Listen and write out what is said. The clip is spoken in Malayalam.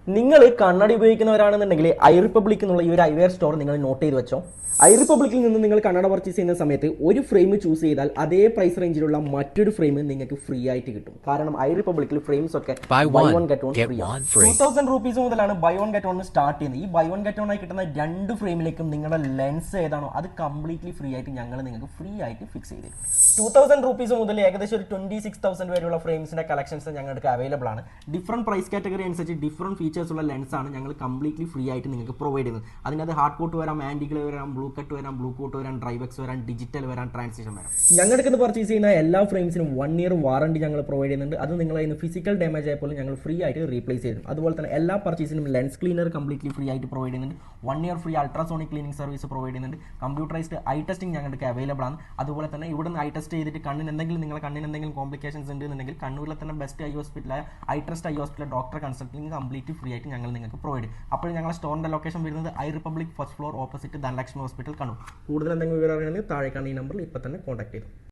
നിങ്ങൾ കണ്ണട ഉപയോഗിക്കുന്നവരാണെന്നുണ്ടെങ്കിൽ ഐ റിപ്പബ്ലിക് എന്നുള്ള ഈ ഒരു ഐവെയർ സ്റ്റോർ നിങ്ങൾ നോട്ട് ചെയ്ത് വെച്ചോ. ഐ റിപ്പബ്ലിക്കിൽ നിന്ന് നിങ്ങൾ കണ്ണട പർച്ചേസ് ചെയ്യുന്ന സമയത്ത് ഒരു ഫ്രെയിം ചൂസ് ചെയ്താൽ അതേ പ്രൈസ് റേഞ്ചിലുള്ള മറ്റൊരു ഫ്രെയിം നിങ്ങൾക്ക് ഫ്രീ ആയിട്ട് കിട്ടും. കാരണം ഐ റിപ്പബ്ലിക്കിൽ ഫ്രെയിംസ് ഒക്കെ buy one get one free ആണ്. 2000 rupees മുതലാണ് buy one get one start ചെയ്യുന്നത്. ഈ ബൈ വൺ ഗെറ്റ് വൺ ആയി കിട്ടുന്ന രണ്ട് ഫ്രെയിമിലേക്കും നിങ്ങളുടെ ലെൻസ് ഏതാണോ അത് കംപ്ലീറ്റ്ലി ഫ്രീ ആയിട്ട് ഞങ്ങൾ നിങ്ങൾക്ക് ഫ്രീ ആയിട്ട് ഫിക്സ് ചെയ്ത് തരും. 2000 rupees മുതൽ ഏകദേശം ഒരു 26,000 വരെയുള്ള ഫ്രെയിംസിന്റെ കളക്ഷൻസ് ഞങ്ങൾക്ക് അവൈലബിൾ ആണ്. ഡിഫറെന്റ് പ്രൈസ് കാറ്റഗറി അനുസരിച്ച് ഡിഫറെന്റ് ഫീച്ചേഴ്സ് ഉള്ള ലെൻസ് ആണ് ഞങ്ങൾ കംപ്ലീറ്റ്ലി ഫ്രീ ആയിട്ട് നിങ്ങൾക്ക് പ്രൊവൈഡ് ചെയ്യുന്നത്. അതിനകത്ത് ഹാർഡ് കോട്ട് വരാം, ആന്റികൾ വരാം, ബ്ലൂ കട്ട് വരാം, ബ്ലൂ കോട്ട് വരാം, ഡ്രൈവെക്സ് വരാം, ഡിജിറ്റൽ വരാം, ട്രാൻസിഷൻ വരാം. ഞങ്ങൾക്ക് പർച്ചേസ് ചെയ്യുന്ന എല്ലാ ഫ്രെയിംസിനും 1 year വാറണ്ടി ഞങ്ങൾ പ്രൊവൈഡ് ചെയ്യുന്നുണ്ട്. അത് നിങ്ങൾ അതിന് ഫിസിക്കൽ ഡാമേജ് ആയപ്പോൾ ഞങ്ങൾ ഫ്രീ ആയിട്ട് റീപ്ലേസ് ചെയ്യും. അതുപോലെ തന്നെ എല്ലാ പർച്ചേസിനും ലെൻസ് ക്ലീനർ കംപ്ലീറ്റ്ലി ഫ്രീ ആയിട്ട് പ്രൊവൈഡ് ചെയ്യുന്നുണ്ട്. 1 year free ultrasonic cleaning service provide ചെയ്യുന്നുണ്ട്. കമ്പ്യൂട്ടറൈസ്ഡ് ഐ ടെസ്റ്റിംഗ് ഞങ്ങൾക്ക് അവൈലബിൾ ആണ്. അതുപോലെ തന്നെ ഇവിടെ നിന്ന് ഐ ടെസ്റ്റ് ചെയ്തിട്ട് നിങ്ങളുടെ കണ്ണിന് എന്തെങ്കിലും കോംപ്ലിക്കേഷൻസ് ഉണ്ടെന്നുണ്ടെങ്കിൽ കണ്ണൂരിലെ തന്നെ ബെസ്റ്റ് ഐ ഹോസ്പിറ്റലായ ഐ ട്രസ്റ്റ് ഐ ഹോസ്പിറ്റൽ ഡോക്ടറെ കൺസൾട്ടിംഗ് കംപ്ലീറ്റ് ഫ്രീ ആയിട്ട് ഞങ്ങൾ നിങ്ങൾക്ക് പ്രൊവൈഡ് ചെയ്യും. അപ്പോൾ ഞങ്ങളുടെ സ്റ്റോറിന്റെ ലൊക്കേഷൻ വരുന്നത് eye republic first floor opposite Dhanalakshmi hospital Kannur. കൂടുതൽ എന്തെങ്കിലും വിവരം അറിയണമെങ്കിൽ താഴെ കാണുന്ന ഈ നമ്പറിൽ ഇപ്പോൾ തന്നെ കോൺടാക്ട് ചെയ്തു.